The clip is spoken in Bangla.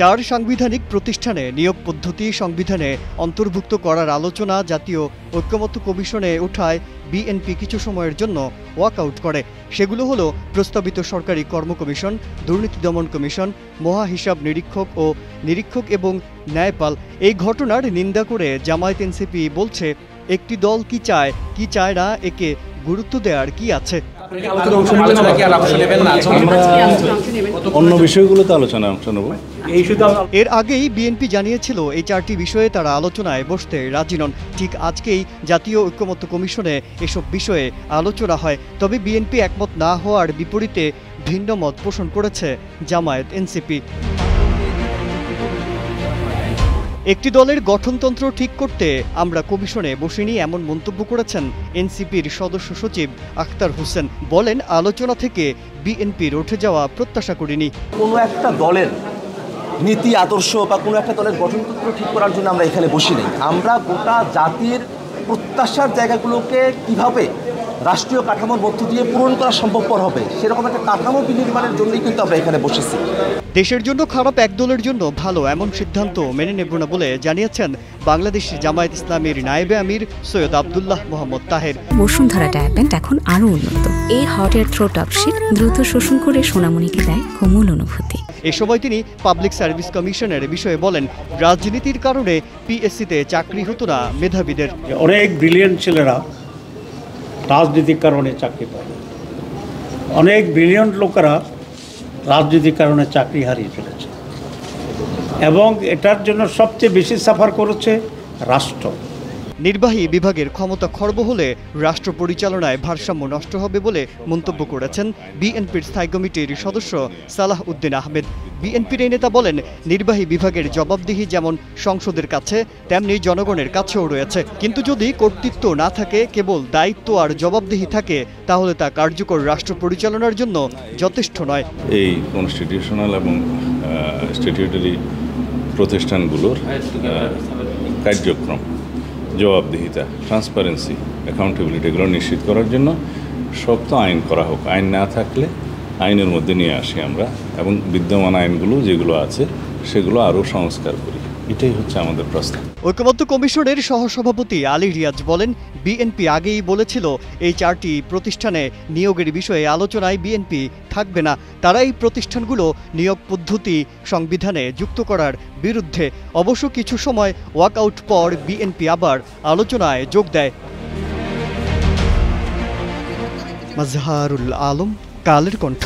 চার সাংবিধানিক প্রতিষ্ঠানে নিয়োগ পদ্ধতি সংবিধানে অন্তর্ভুক্ত করার আলোচনা জাতীয় ঐক্যমত্য কমিশনে ওঠায় বিএনপি কিছু সময়ের জন্য ওয়াকআউট করে। সেগুলো হলো প্রস্তাবিত সরকারি কর্ম কমিশন, দুর্নীতি দমন কমিশন, মহাহিসাব নিরীক্ষক এবং ন্যায়পাল। এই ঘটনার নিন্দা করে জামায়াত এনসিপি বলছে, একটি দল কি চায় না একে গুরুত্ব দেওয়ার কি আছে। অন্য বিষয়গুলোতে আলোচনায় অংশ নেব। এর আগেই বিএনপি জানিয়েছিল এই চারটি বিষয়ে তারা আলোচনায় বসতে রাজি নন। ঠিক আজকেই জাতীয় ঐক্যমত্য কমিশনে এসব বিষয়ে আলোচনা হয়। তবে বিএনপি একমত না হওয়ার বিপরীতে ভিন্ন মত পোষণ করেছে জামায়াত এনসিপি। একটি দলের গঠনতন্ত্র ঠিক করতে আমরা কমিশনে বসিনি, এমন মন্তব্য করেছেন এনসিপির সদস্য সচিব আখতার হোসেন। বলেন, আলোচনা থেকে বিএনপির উঠে যাওয়া প্রত্যাশা করিনি। কোনো একটা দলের নীতি আদর্শ বা কোনো একটা দলের গঠনতন্ত্র ঠিক করার জন্য আমরা এখানে বসি নাই। আমরা গোটা জাতির প্রত্যাশার জায়গাগুলোকে কিভাবে রাষ্ট্রীয় কাঠামোর মধ্য দিয়ে পূরণ করা সম্ভবপর হবে সেরকম একটা কাঠামো বিনির্মাণের জন্যই কিন্তু আমরা এখানে বসেছি। দেশের জন্য খারাপ এক দলের জন্য ভালো এমন সিদ্ধান্ত মেনে নেব না বলে জানিয়েছেন বাংলাদেশ জামায়াত ইসলামীর নায়েবে আমির সৈয়দ আব্দুল্লাহ মোহাম্মদ তাহের। বসুন্ধরা ডায়াপেন্ট এখন আরো উন্নত। এই হট এয়ার থ্রো টপশিট দ্রুত শোষণ করে সোনামণিকে দেয় কোমল অনুভূতি। এ সময় তিনি পাবলিক সার্ভিস কমিশনের বিষয়ে বলেন, রাজনীতির কারণে পিএসসিতে চাকরি হতো না মেধাবীদের। অনেক ব্রিলিয়েন্ট ছেলেরা রাজনীতির কারণে চাকরি পায়, অনেক ব্রিলিয়েন্ট লোকেরা রাজনীতির কারণে চাকরি হারিয়ে ফেলেছে এবং এটার জন্য সবচেয়ে বেশি সাফার করেছে রাষ্ট্র। নির্বাহী বিভাগের ক্ষমতা খর্ব হলে রাষ্ট্র পরিচালনায় ভারসাম্য নষ্ট হবে বলে মন্তব্য করেছেন বিএনপির স্থায়ী কমিটির সদস্য সালাহ উদ্দিন আহমেদ। বিএনপির এই নেতা বলেন, নির্বাহী বিভাগের জবাবদিহি যেমন সংসদের কাছে তেমনি জনগণের কাছেও রয়েছে। কিন্তু যদি কর্তৃত্ব না থাকে, কেবল দায়িত্ব আর জবাবদিহি থাকে, তাহলে তা কার্যকর রাষ্ট্র পরিচালনার জন্য যথেষ্ট নয়। এই কনস্টিটিউশনাল এবং স্ট্যাটিউটরি প্রতিষ্ঠানগুলোর কার্যক্রম, জবাবদিহিতা, ট্রান্সপারেন্সি, অ্যাকাউন্টেবিলিটি এগুলো নিশ্চিত করার জন্য শক্ত আইন করা হোক। আইন না থাকলে আইনের মধ্যে নিয়ে আসি আমরা এবং বিদ্যমান আইনগুলো যেগুলো আছে সেগুলো আরও সংস্কার করি। এটাই হচ্ছে আমাদের প্রস্তাব। ঐক্যমত্য কমিশনের সহসভাপতি আলী রিয়াজ বলেন, বিএনপি আগেই বলেছিল এই চারটি প্রতিষ্ঠানে নিয়োগের বিষয়ে আলোচনায় বিএনপি থাকবে না। তারা এই প্রতিষ্ঠানগুলো নিয়োগ পদ্ধতি সংবিধানে যুক্ত করার বিরুদ্ধে। অবশ্য কিছু সময় ওয়াকআউট পর বিএনপি আবার আলোচনায় যোগ দেয়। মাজহারুল আলম, কালের কণ্ঠ।